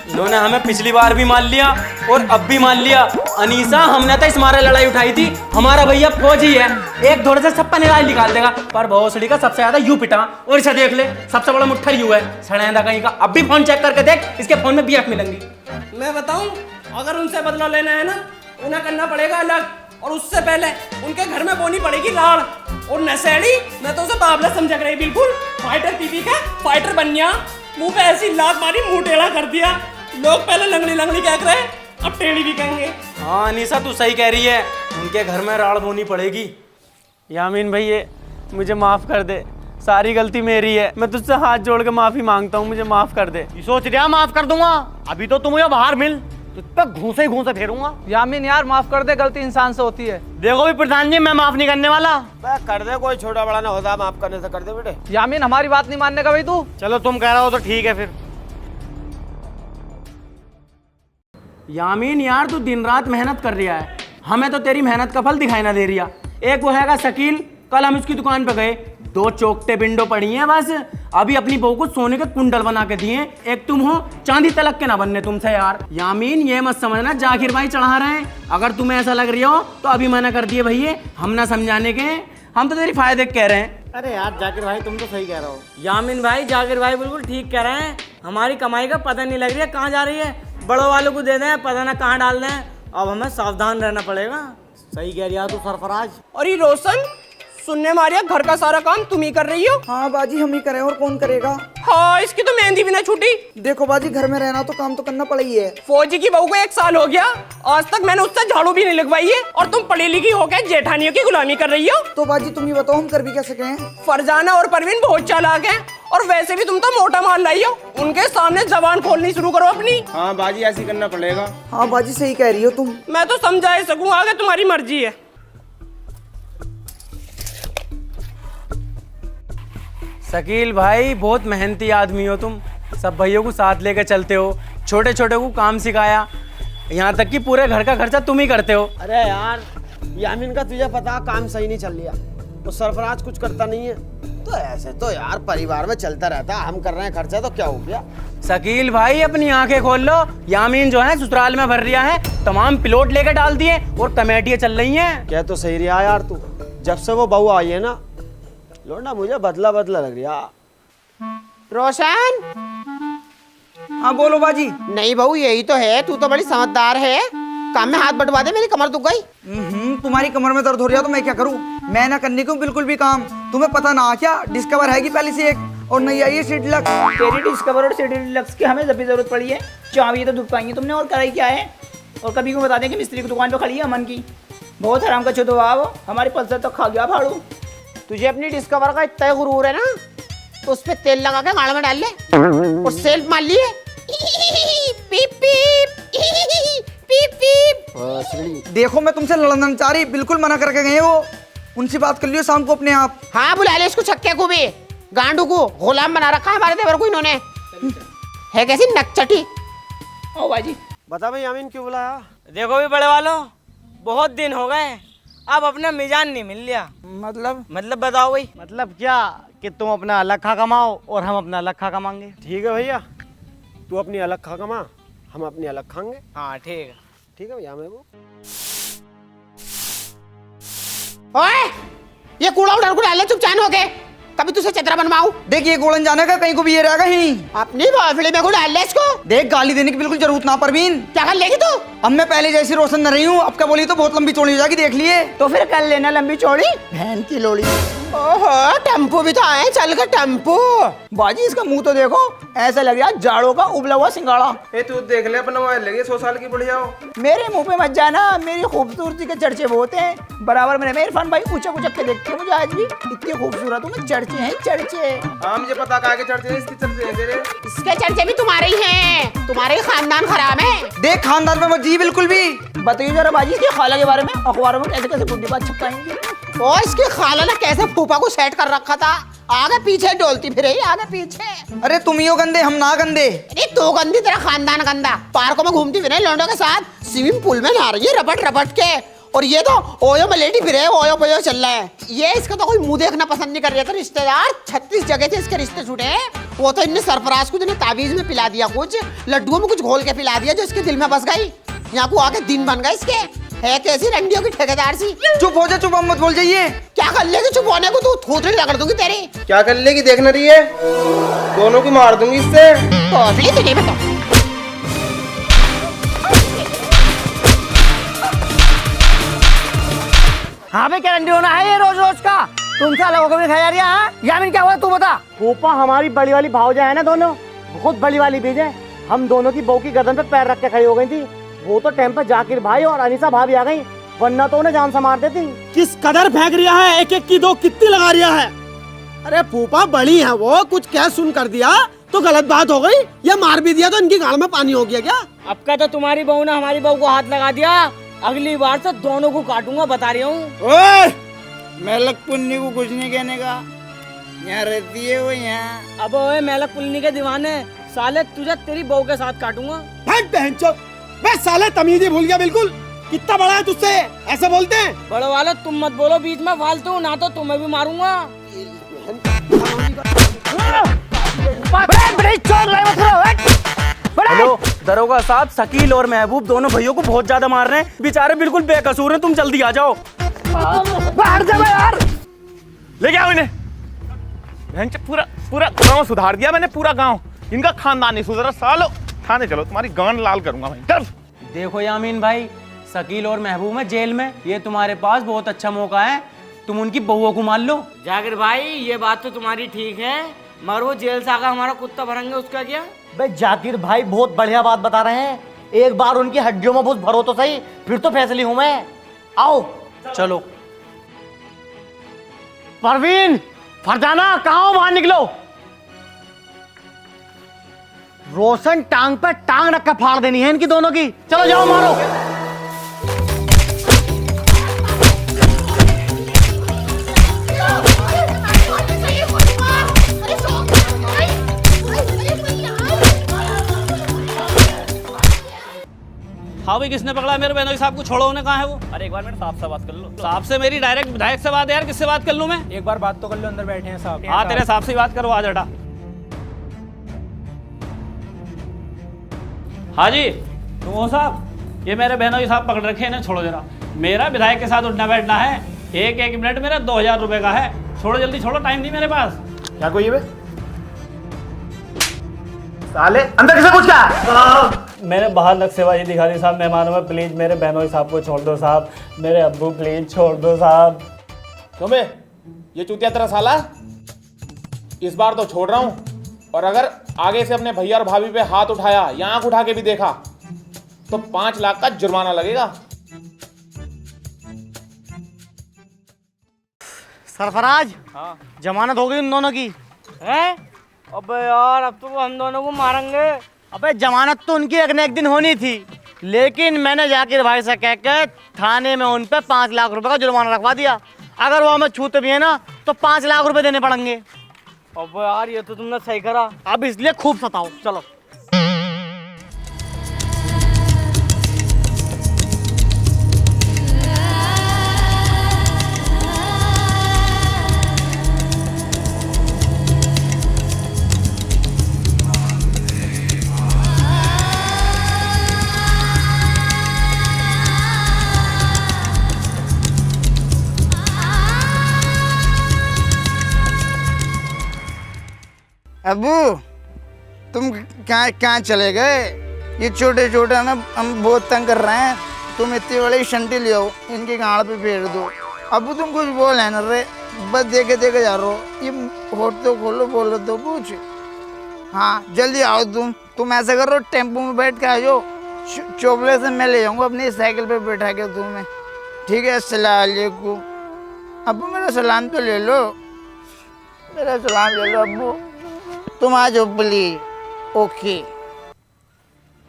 इन्होंने हमें पिछली बार भी मान लिया और अब भी मान लिया। अनीसा, हमने तो इस मारे लड़ाई उठाई थी, हमारा भैया फौजी है, एक दौड़ से सब निकाल निकाल देगा। पर भोसड़ी का सबसे ज्यादा यू पिटा, और इसे देख ले, सबसे बड़ा मुट्ठर यू है, सड़ेंदा कहीं का। अब भी फोन चेक करके देख, इसके फोन में बीएफ मिलेंगी। मैं बताऊं, अगर उनसे बदला लेना है ना, उन्हें करना पड़ेगा अलग, और उससे पहले उनके घर में बोनी पड़ेगी लाड़। और नशेड़ी, मैं तो उसे बाबला समझ रही, बिल्कुल फाइटर पीपी का फाइटर बन गया। मुंह पे ऐसी लात मारी, मुंह टेढ़ा कर दिया। लोग पहले लंगड़ी लंगड़ी कह रहे, अब टेढ़ी भी कहेंगे। हाँ अनीसा, तू सही कह रही है, उनके घर में राड़ बोनी पड़ेगी। यामीन भैया, मुझे माफ कर दे, सारी गलती मेरी है। मैं तुझसे हाथ जोड़ के माफी मांगता हूँ, मुझे माफ कर दे। सोच रहा माफ कर दूंगा, अभी तो तुम मुझे बाहर मिल, तुझ पे घूसे ही घूसे फेरूंगा। यामीन यार, माफ कर दे, गलती इंसान से होती है। देखो भी प्रधान जी, मैं माफ नहीं करने वाला। कर दे, कोई छोटा बड़ा ना होता, माफ करने से कर दे बेटे। यामीन, हमारी बात नहीं मानने का भाई तू। चलो तुम कह रहे हो तो ठीक है फिर। यामीन यार, तू दिन रात मेहनत कर रहा है, हमें तो तेरी मेहनत का फल दिखाई ना दे रहा। एक वो हैगा शकील, कल हम इसकी दुकान पे गए, 2 चौकटे विंडो पड़ी हैं बस, अभी अपनी बहू को सोने के कुंडल बना के दिए। एक तुम हो, चांदी तलक के ना बनने तुमसे यार। यामीन, ये मत समझना जाकिर भाई चढ़ा रहे हैं, अगर तुम्हें ऐसा लग रहा हो तो अभी मना कर दिए भैया, हम ना समझाने के, हम तो तेरी फायदे कह रहे हैं। अरे यार जाकिर भाई, तुम तो सही कह रहे हो। यामीन भाई, जाकिर भाई बिल्कुल ठीक कह रहे हैं, हमारी कमाई का पता नहीं लग रही है कहाँ जा रही है। बड़ों वालों को दे दें, पता ना कहाँ डाल दें, अब हमें सावधान रहना पड़ेगा। सही कह रहा तू सरफराज। और ये रोशन, सुनने मारिया घर का सारा काम तुम ही कर रही हो। हाँ बाजी, हम ही करें और कौन करेगा। हाँ, इसकी तो मेहंदी भी ना छूटी। देखो बाजी, घर में रहना तो काम तो करना पड़ा ही है। फौजी की बहू को 1 साल हो गया, आज तक मैंने उससे झाड़ू भी नहीं लगवाई है, और तुम पढ़ी लिखी होकर जेठानियों की गुलामी कर रही हो। तो बाजी तुम ही बताओ, हम कर भी क्या सके हैं। फरजाना और परवीन बहुत चालाक हैं, और वैसे भी तुम तो मोटा माल लाई हो, उनके सामने जबान खोलनी शुरू करो अपनी। हाँ बाजी, ऐसी करना पड़ेगा। हाँ बाजी, सही कह रही हो तुम। मैं तो समझा ही सकूं, आगे तुम्हारी मर्जी है। शकील भाई, बहुत मेहनती आदमी हो तुम, सब भाइयों को साथ लेकर चलते हो, छोटे छोटे को काम सिखाया, यहाँ तक कि पूरे घर का खर्चा तुम ही करते हो। अरे यार, यामीन का तुझे पता काम सही नहीं चल रहा, वो सरफराज कुछ करता नहीं है, तो ऐसे तो यार परिवार में चलता रहता, हम कर रहे हैं खर्चा तो क्या हो गया। शकील भाई, अपनी आंखें खोल लो, यामीन जो है ससुराल में भर रिया है, तमाम प्लॉट लेकर डाल दिए और कमेटियां चल रही हैं। क्या तो सही रहा यार तू, जब से वो बहू आई है ना, लोडा मुझे बदला बदला लग रहा। रोशन, हाँ बोलो बाजी। नहीं बहू, यही तो है, तू तो बड़ी समझदार है, काम में हाथ बटवा दे, मेरी कमर दुख गई। तुम्हारी कमर में दर्द हो रहा तो मैं क्या करूं, मैं ना करने को बिल्कुल भी काम। तुम्हें पता ना क्या, डिस्कवर है कि पहले से एक और नहीं आई है सीट लक। तेरी डिस्कवर और सिटी डिलक्स की हमें जब भी जरूरत पड़ी है, चाबी तो दुख पाएंगे तुमने, और कराई क्या है। और कभी को बता दें कि मिस्त्री की दुकान पे खड़ी है अमन की, बहुत हराम का छुदो वो, हमारी पल्सर तक खा गया फाड़ू। तुझे अपनी डिस्कवर का इतना गुरूर है ना, तो उस पे तेल लगा के गाड़ में डाल ले और सेल्फ मार लिए। पीप पीप पीप पीप। देखो मैं तुमसे लड़ना नहीं चाह रही, बिल्कुल मना करके गए वो, उनसे बात कर लियो शाम को अपने आप। हाँ बुला ले इसको, छक्के को भी, गांडू को गुलाम बना रखा है हमारे देवर को इन्होंने। है कैसी नकचटी। ओ बाजी बता भाई यामीन क्यों बुलाया? देखो भी बड़े वालों, बहुत दिन हो गए, अब अपना मिजान नहीं मिल लिया। मतलब बताओ भाई। मतलब क्या कि तुम अपना अलग खा कमाओ और हम अपना अलग खा कमाएंगे। ठीक है भैया, तू अपनी अलग खा कमा, हम अपनी अलग खाएंगे। हाँ ठीक है। ठीक है भैया। मैं वो ओए, ये कूड़ा उधर को डाल ले चुपचाप हो के, कभी तुझसे चतरा बनवाऊं। देख ये गोलन जाने का कहीं को भी ये रहेगा ही। अपनी बाफड़ी में को डाल ले इसको। देख गाली देने की बिल्कुल जरूरत ना परवीन। क्या कर लेगी तू? अब मैं पहले जैसी रोशन न रही हूँ, अब क्या बोली तो बहुत लंबी चौड़ी हो जाएगी, देख लिए। तो फिर कर लेना लंबी चौड़ी, बहन की लोड़ी। ओहो, टेम्पो भी तो आए, चल के टेम्पो। बाजी इसका मुंह तो देखो, ऐसा लग रहा है जाड़ों का उबला हुआ सिंगाड़ा। ए तू देख ले अपना मोबाइल लगे 100 साल की बढ़िया हो। मेरे मुंह पे मत जाना, मेरी खूबसूरती के चर्चे बहुत हैं। बराबर मेरे इरफान भाई ऊंचा ऊंचा के देखते हैं मुझे आज भी, इतनी खूबसूरत हूँ मैं, चर्चे हैं चर्चे। हाँ मुझे पता कहा के चर्चे हैं, इसकी चर्चे हैं तेरे। इसके चर्चे भी तुम्हारे ही हैं, तुम्हारे ही खानदान खराब है। देख खानदान में मत जी बिल्कुल भी। बताइए जरा बाजी इसकी खाला के बारे में, अखबारों में कैसे कैसे बुद्धि बात छपकाएंगे। और इसकी खाला ने कैसे फूफा को सेट कर रखा था, आगे पीछे डोलती फिर आगे पीछे। अरे तुम ही हो गंदे, हम ना गंदे। अरे तो गंदी, तेरा खानदान गंदा। पार्कों में घूमती फिरे लौंडों के साथ, स्विमिंग पूल में नहा रही है रपट रपट के, और ये तो ओयो में लेटी फिरे, ओयो पयो चल रहा है। ये इसका तो कोई मुंह देखना पसंद नहीं कर रहा था। रिश्तेदार 36 जगह से इसके रिश्ते छूटे हैं। वो तो इनने सरफराज को ताबीज में पिला दिया, कुछ लड्डुओं में कुछ घोल के पिला दिया, जो इसके दिल में बस गई। यहाँ को आके दिन बन गए इसके। है कैसी रंडियों की ठेकेदार सी। चुप हो जा, चुप, हम मत बोल जाइए। क्या कर लेगी चुप होने को, तू थोतड़ी रगड़ दूंगी तेरी। क्या कर लेगी देख न रही है, दोनों की मार दूंगी इससे। थोतड़ी तुझे बताओ। हाँ भाई क्या रंडी होना है ये रोज रोज का, तुमसे अलग होकर भी खाया रहा है। यामिन क्या हुआ तू बता। फूफा हमारी बड़ी वाली भावजा है ना, दोनों बहुत बड़ी वाली बीज है। हम दोनों की बहू की गर्दन पे पैर रख के खड़ी हो गई थी। वो तो टाइम पर जाकिर भाई और अनीसा भाभी आ गई, वरना तो उन्हें जान से मार देती। किस कदर फेंक रिया है, एक एक की दो कितनी लगा रिया है। अरे फूफा बड़ी है वो, कुछ क्या सुन कर दिया तो गलत बात हो गई, या मार भी दिया तो इनकी गाड़ में पानी हो गया क्या? अब का तो तुम्हारी बहू ने हमारी बहू को हाथ लगा दिया, अगली बार से दोनों को काटूंगा, बता रही हूँ। ओए, मेलक पुन्नी को कुछ नहीं कहने का, यहाँ रहती है वो यहाँ। अब ओए मेलक पुलनी के दीवाने, साले तुझे तेरी बहू के साथ काटूंगा। भाग बहनचोद, बे साले तमीज ही भूल गया बिल्कुल। कितना बड़ा है तुझसे, ऐसे बोलते हैं? बड़े वाले तुम मत बोलो बीच में फालतू, ना तो तुम्हें भी मारूंगा। हेलो दरोगा साहब, शकील और महबूब दोनों भैयों को बहुत ज्यादा मार रहे हैं, बेचारे बिल्कुल बेकसूर हैं, तुम जल्दी आ जाओ। बाहर जा यार, ले आओ इन्हें। पूरा पूरा गांव सुधार दिया मैंने, पूरा गांव। इनका खानदान नहीं सुधरा। सालो थाने चलो, तुम्हारी गांड लाल करूंगा भाई। देखो यामीन भाई, शकील और महबूब है जेल में, ये तुम्हारे पास बहुत अच्छा मौका है, तुम उनकी बहुओं को मार लो। जाकिर भाई ये बात तो तुम्हारी ठीक है, मगर वो जेल से आकर हमारा कुत्ता भरेंगे, उसका क्या? भाई जाकिर भाई बहुत बढ़िया बात बता रहे हैं, एक बार उनकी हड्डियों में घुस भरो तो सही, फिर तो फैसले हूं मैं। आओ चलो। परवीन, फरजाना, कहाँ हो, बाहर निकलो। रोशन टांग पर टांग रख कर फाड़ देनी है इनकी दोनों की। चलो जाओ मारो। हाँ भाई, किसने पकड़ा मेरे बहनोई साहब को? छोड़ो, उन्हें कहाँ है वो? अरे एक बार मेरे साहब से बात कर लो। साहब से मेरी डायरेक्ट विधायक से बात है यार, किससे बात कर लूं मैं? एक बार बात तो कर लो, अंदर बैठे हैं साहब। हाँ तेरे साहब से बात करो, आज हटा। हाँ जी, तुम हो साहब? ये मेरे बहनोई साहब पकड़ रखे हैं, इन्हें छोड़ो जरा। मेरा विधायक के साथ उठना बैठना है, एक एक मिनट मेरा 2000 रुपए का है। छोड़ो जल्दी, छोड़ो, टाइम नहीं मेरे पास। क्या कोई बे? साले अंदर किसे कुछ क्या? मैंने बाहर नक्सेबाजी दिखा दी साहब मेहमानों में, प्लीज मेरे बहनोई साहब को छोड़ दो साहब, मेरे अब्बू प्लीज छोड़ दो साहब। क्यों बे, ये चूतिया तेरा साला? इस बार तो छोड़ रहा हूं, और अगर आगे से अपने भैया और भाभी पे हाथ उठाया या आंख उठा के भी देखा तो 5 लाख का जुर्माना लगेगा। सरफराज, जमानत हो गई उन दोनों की है? अबे यार अब तो वो हम दोनों को मारेंगे। अबे जमानत तो उनकी एक न एक दिन होनी थी, लेकिन मैंने जाकिर भाई से कह के थाने में उन पे 5 लाख रुपए का जुर्माना रखवा दिया। अगर वो हमें छूते भी है ना तो 5 लाख रुपए देने पड़ेंगे। अबे यार ये तो तुमने सही करा। अब इसलिए खूब सताओ। चलो। अबू तुम कहाँ चले गए? ये छोटे छोटे हम बहुत तंग कर रहे हैं। तुम इतनी बड़ी शंटी ले आओ, इनकी गाड़ पे फेर दो। अबू तुम कुछ बोल है ना रे, बस देखे देखे जा रहे हो। ये होठ तो खोलो, बोलो तो कुछ। हाँ जल्दी आओ तुम ऐसा करो, टेम्पो में बैठ के आ जाओ। चोपले से मैं ले जाऊँगा अपनी साइकिल पे बैठा के तुम्हें। ठीक है, अस्सलाम वालेकुम। अबू मेरा सलाम तो ले लो, मेरा सलाम ले लो अबू। तुम आ जाओ प्लीज। ओके,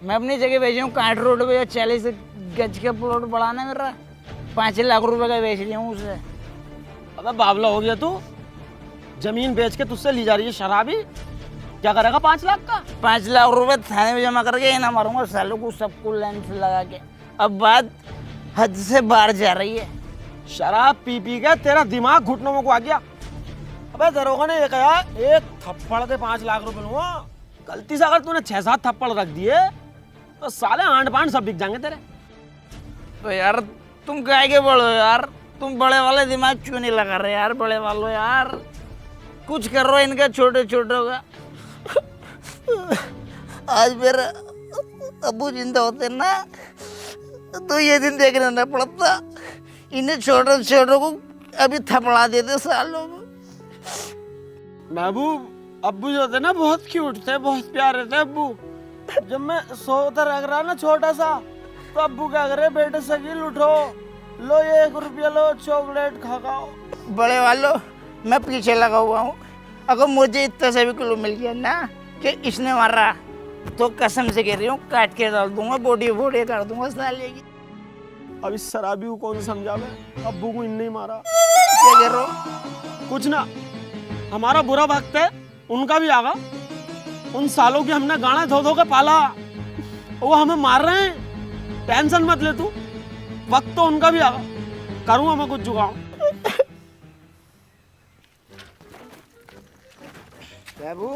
मैं अपनी जगह भेज हूँ कांट रोड पे। 40 गज का प्लॉट बढ़ाना मेरा, 5 लाख रुपए का बेच लिया हूँ उसे। अबे बावला हो गया तू, जमीन बेच के तुझसे ली जा रही है शराबी। क्या करेगा 5 लाख का? 5 लाख रुपए थाने में जमा करके ना मारूंगा सालों को, सबको लाइन से लगा के। अब बात हद से बाहर जा रही है। शराब पी पी के तेरा दिमाग घुटनों में को आ गया। अबे दरोगा ने ये कहा 1 थप्पड़ के 5 लाख रुपए लूंगा। गलती से अगर तूने 6-7 थप्पड़ रख दिए तो साले आंट पांट सब बिक जाएंगे तेरे। तो यार तुम कह के बोलो यार, तुम बड़े वाले दिमाग क्यों नहीं लगा रहे यार? बड़े वालों यार कुछ करो इनका छोटे छोटे का। आज मेरा अबू जिंदा होते ना तो ये दिन देखना न पड़ता। इन्हें छोटे छोटों को अभी थपड़ा देते सालों को। महबूब अब्बू जो थे ना बहुत क्यूट थे, बहुत प्यारे थे अब्बू। जब मैं सोता रख रहा ना छोटा सा, तो अब्बू क्या करे, बेटे शकील उठो, लो ये 1 रुपया लो, चॉकलेट खाओ। बड़े वालों मैं पीछे लगा हुआ हूँ। अगर मुझे इतना सा भी क्लू मिल गया ना कि इसने मारा, तो कसम से कह रही हूँ काट के डाल दूंगा, बॉडी बॉडी कर दूंगा साले की। अब इस शराबी को कौन समझावे? अब्बू को इन नहीं मारा। क्या कह रहे हो? कुछ ना, हमारा बुरा वक्त है, उनका भी आगा। उन सालों की हमने गाना धो धो के पाला, वो हमें मार रहे हैं। टेंशन मत ले तू, वक्त तो उनका भी आगा। करूंगा मैं कुछ जुगाड़। बाबू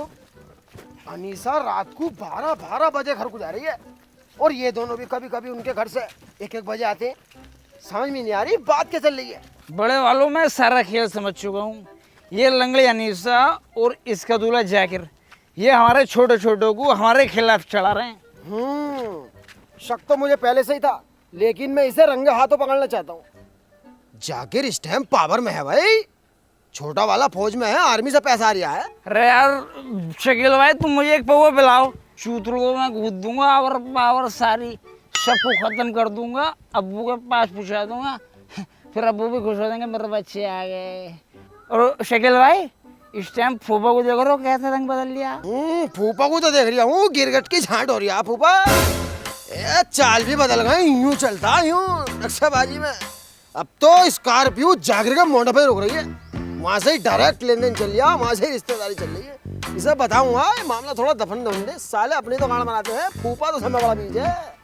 अनीसा रात को 12 बजे घर को जा रही है, और ये दोनों भी कभी कभी उनके घर से 1 बजे आते हैं। समझ में नहीं आ रही बात क्या चल रही है। बड़े वालों मैं सारा खेल समझ चुका हूँ। ये लंगड़ी अनीसा और इसका दूल्हा जाकिर, ये हमारे छोटे छोटों को हमारे खिलाफ चढ़ा रहे हैं। शक तो मुझे पहले से ही था, लेकिन मैं इसे रंगे हाथों पकड़ना चाहता हूँ। जाकिर इस टाइम पावर में है भाई, छोटा वाला फौज में है, आर्मी से पैसा आ रहा है। अरे यार शकील भाई तुम मुझे एक पौवा पिलाओ, चूतरों को मैं कूद दूंगा और पावर सारी सबको खत्म कर दूंगा। अब्बू के पास पहुंचा दूंगा, फिर अब्बू भी खुश हो जाएंगे मेरे बच्चे आ गए। और शकील भाई इस टाइम फूफा को देख रहे हो कैसा रंग बदल लिया? फूफा को तो देख रहा हूँ, गिरगट की झांट हो रही है फूफा। चाल भी बदल गए, यूं चलता यूं नक्शाबाजी में। अब तो स्कॉर्पियो जाकिर का मोड़ पे रुक रही है, वहां से ही डायरेक्ट लेन देन चल लिया, वहां से ही रिश्तेदारी चल रही है। इसे बताऊंगा ये मामला थोड़ा दफन दफन दे, साले अपनी तो गाना बनाते हैं, फूफा तो समय बड़ा बीज है।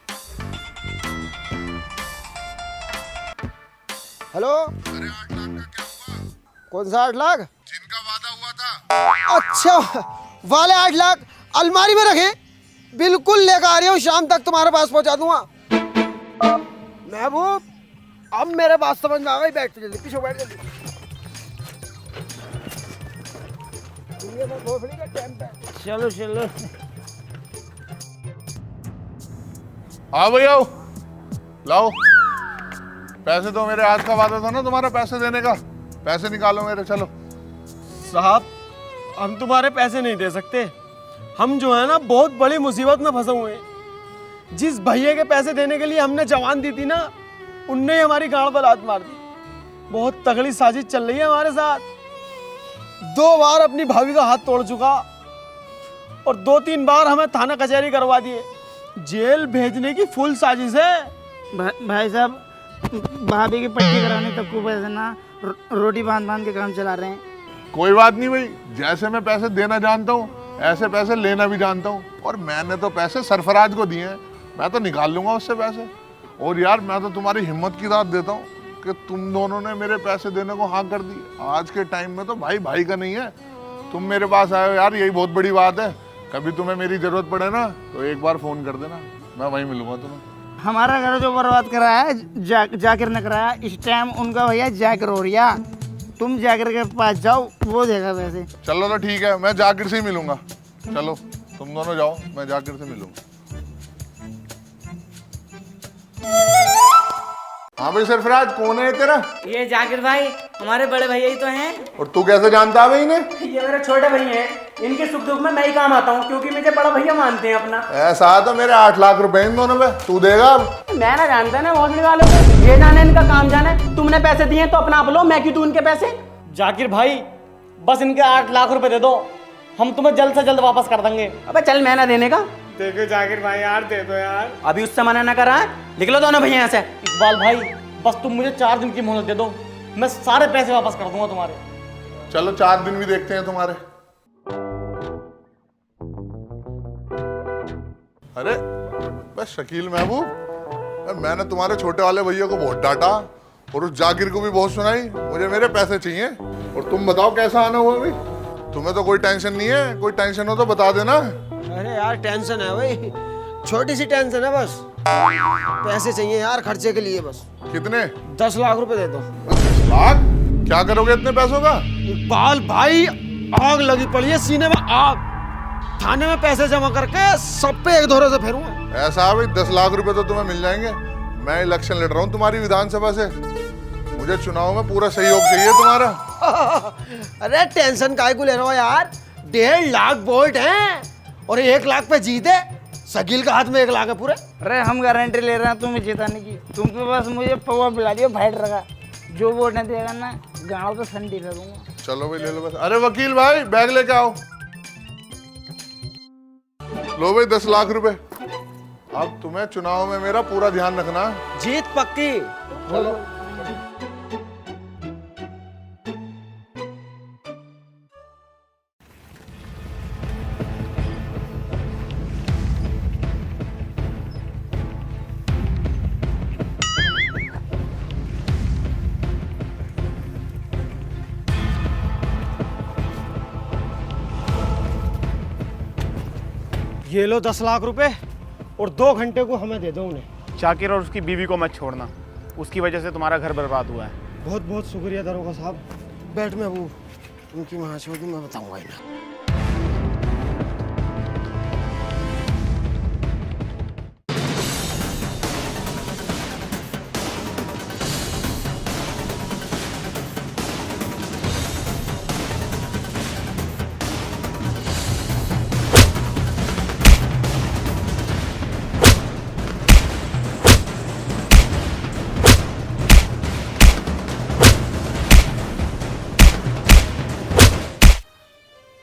हेलो, कौन सा 8 लाख? जिनका वादा हुआ था। अच्छा वाले 8 लाख अलमारी में रखे, बिल्कुल लेकर आ रही हूँ, शाम तक तुम्हारे पास पहुंचा दूंगा। महबूब अब मेरे बात समझ में आ गई, बैठ जल्दी, पीछे बैठ जल्दी। चलो चलो हाँ भैया लाओ पैसे। तो मेरे आज का वादा था ना तुम्हारा पैसे देने का, पैसे निकालो मेरे। चलो साहब हम तुम्हारे पैसे नहीं दे सकते। हम जो है ना बहुत बड़ी मुसीबत में फंसे हुए हैं। जिस भैया के पैसे देने के लिए हमने जवान दी थी ना, उनने ही हमारी गांड पर लात मार दी। बहुत तगड़ी साजिश चल रही है हमारे साथ। 2 बार अपनी भाभी का हाथ तोड़ चुका और 2-3 बार हमें थाना कचहरी करवा दिए। जेल भेजने की फुल साजिश है। भाई साहब, भाभी की पट्टी कराने तक को पैसे ना रोटी बांध बांध के काम चला रहे हैं। कोई बात नहीं भाई, जैसे मैं पैसे देना जानता हूँ ऐसे पैसे लेना भी जानता हूँ। और मैंने तो पैसे सरफराज को दिए हैं, मैं तो निकाल लूंगा उससे पैसे। और यार मैं तो तुम्हारी हिम्मत की दाद देता हूँ कि तुम दोनों ने मेरे पैसे देने को हाँ कर दी। आज के टाइम में तो भाई भाई का नहीं है। तुम मेरे पास आए हो यार, यही बहुत बड़ी बात है। कभी तुम्हें मेरी जरूरत पड़े ना तो एक बार फोन कर देना, मैं वहीं मिलूंगा तुम्हें। हमारा घर जो बर्बाद कराया है जाकिर ने कराया। इस टाइम उनका भैया जाकिर हो रहा। तुम जाकिर के पास जाओ, वो देगा पैसे। चलो तो ठीक है, मैं जाकिर से ही मिलूंगा। चलो तुम दोनों जाओ, मैं जाकिर से मिलूंगा। हाँ भाई सरफराज, कौन है तेरा? ये जाकिर भाई हमारे बड़े भैया ही तो हैं। और तू कैसे जानता है भाई इन्हें? ये मेरे छोटे भैया हैं। इनके सुख दुख में मैं ही काम आता हूँ, क्योंकि मुझे बड़ा भैया मानते हैं अपना। ऐसा तो मेरे 8 लाख रुपए इन दोनों पे तू देगा अब? मैं ना जानता ना भोसड़ी वालों को, ये जाने इनका काम जाने। तुमने पैसे दिए तो अपना आप लो, मैं क्यों दूं इनके पैसे। जाकिर भाई बस इनके 8 लाख रुपए दे दो, हम तुम्हें जल्द से जल्द वापस कर देंगे। अबे चल, मैं ना देने का। देखो जाकिर भाई यार, दे दो यार। अभी उससे मना ना करा, निकलो दोनों भैया यहाँ से। इकबाल भाई बस तुम मुझे 4 दिन की मोहलत दे दो, मैं सारे पैसे वापस कर दूंगा तुम्हारे। चलो 4 दिन भी देखते हैं तुम्हारे। अरे बस शकील महबूब, मैंने तुम्हारे छोटे वाले भैया को बहुत डांटा और उस जाकिर को भी बहुत सुनाई। मुझे मेरे पैसे चाहिए। और तुम बताओ कैसा आना हुआ भाई? तुम्हें तो कोई टेंशन नहीं है, कोई टेंशन हो तो बता देना। अरे यार टेंशन है भाई, छोटी सी टेंशन है बस। पैसे चाहिए यार खर्चे के लिए बस। कितने? 10 लाख रुपए दे दो। 10 लाख? क्या करोगे इतने पैसों का? इकबाल भाई, आग लगी पड़ी है सीने में, आग। थाने में पैसे जमा करके सब पे एक धोरे से फेरूंगा। ऐसा है भाई, 10 लाख रुपए तो तुम्हें मिल जाएंगे। मैं इलेक्शन लड़ रहा हूँ तुम्हारी विधानसभा से, मुझे चुनाव में पूरा सहयोग चाहिए तुम्हारा। अरे टेंशन काहे को ले रहे हो यार? 1.5 लाख वोट हैं और 1 लाख पे जीत है। शकील का हाथ में 1 लाख है पूरे। अरे हम गारंटी ले रहे हैं तुम्हें जिताने की। तुम तो बस मुझे पवा पिला दियो फाइट रखा। जो वोट नहीं देगा ना, गाँव तो संडी करूंगा। चलो भाई ले लो बस। अरे वकील भाई बैग लेके आओ। लो भाई 10 लाख रुपए। अब तुम्हें चुनाव में मेरा पूरा ध्यान रखना। जीत पक्की। चलो। ये लो 10 लाख रुपए और 2 घंटे को हमें दे दो उन्हें। शाकिर और उसकी बीवी को मत छोड़ना, उसकी वजह से तुम्हारा घर बर्बाद हुआ है। बहुत बहुत शुक्रिया दरोगा साहब। बैठ में वो उनकी महाशोगी मैं बताऊंगा इन्हें।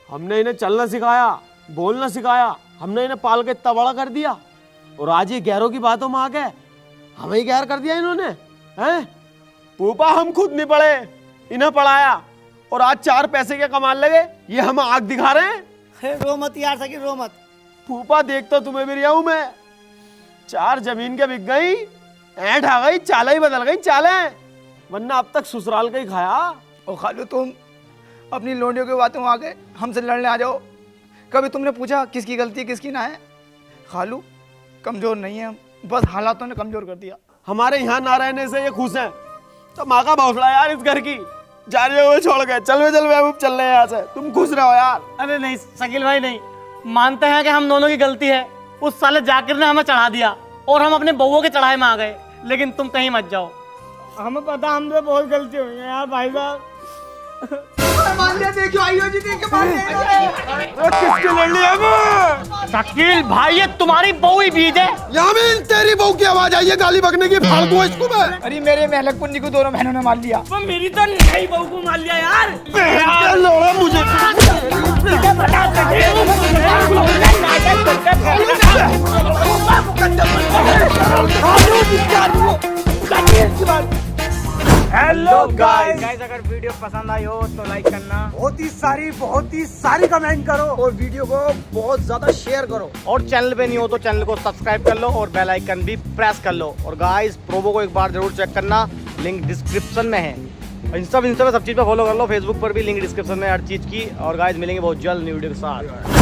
हमने इन्हें चलना सिखाया, बोलना सिखाया, हमने इन्हें पाल के इतना बड़ा कर दिया और आज ये गैरों की बातों में आ गए हमें ही गैर कर दिया इन्होंने। हैं पूपा, हम खुद नहीं पढ़े, इन्हें पढ़ाया और आज 4 पैसे के कमाल लगे, ये हम आग दिखा रहे हैं। रो मत यार शकील, रो मत। फूफा देख तो तुम्हें भी रहा हूं मैं। 4 जमीन के बिक गई, ऐंठ आ गई, चालें ही बदल गई चालें, वरना अब तक ससुराल का ही खाया। और खालू तुम अपनी लोंडियों की बातों में आके हमसे लड़ने आ जाओ। कभी तुमने पूछा किसकी गलती किसकी ना है? खालू कमजोर नहीं है हम, बस हालातों ने कमजोर कर दिया। हमारे यहाँ ना रहने से ये खुश हैं, तो माँ का भौसला यार इस घर की। जा रहे हुए छोड़ गए, चल महबूब चल रहे हैं यहाँ से, तुम खुश रहो यार। अरे नहीं शकील भाई नहीं, मानते हैं कि हम दोनों की गलती है। उस साले जाकिर ने हमें चढ़ा दिया और हम अपने बउओं के चढ़ाए में आ गए, लेकिन तुम कहीं मत जाओ। हमें पता हमसे बहुत गलती हुई है यार भाई साहब। किसके ले लिया शकील भाई ये तुम्हारी बहू ही बीज है। यामीन तेरी बहू की आवाज आई है गाली बकने की, फाड़ दूं इसको मैं। अरे मेरे मेहलक पुन्नी को दोनों बहनों ने मार लिया। वो मेरी तो नई बहू को मार लिया यार। लोड़ा मुझे हेलो गाइस अगर वीडियो पसंद आई हो तो लाइक करना, बहुत ही सारी कमेंट करो और वीडियो को बहुत ज्यादा शेयर करो। और चैनल पे नहीं हो तो चैनल को सब्सक्राइब कर लो और बेल आइकन भी प्रेस कर लो। और गाइस प्रोमो को एक बार जरूर चेक करना, लिंक डिस्क्रिप्शन में है। इंस्टा पे सब चीज़ पे फॉलो कर लो, फेसबुक पर भी लिंक डिस्क्रिप्शन में हर चीज़ की। और गाइस मिलेंगे बहुत जल्द न्यू वीडियो के साथ।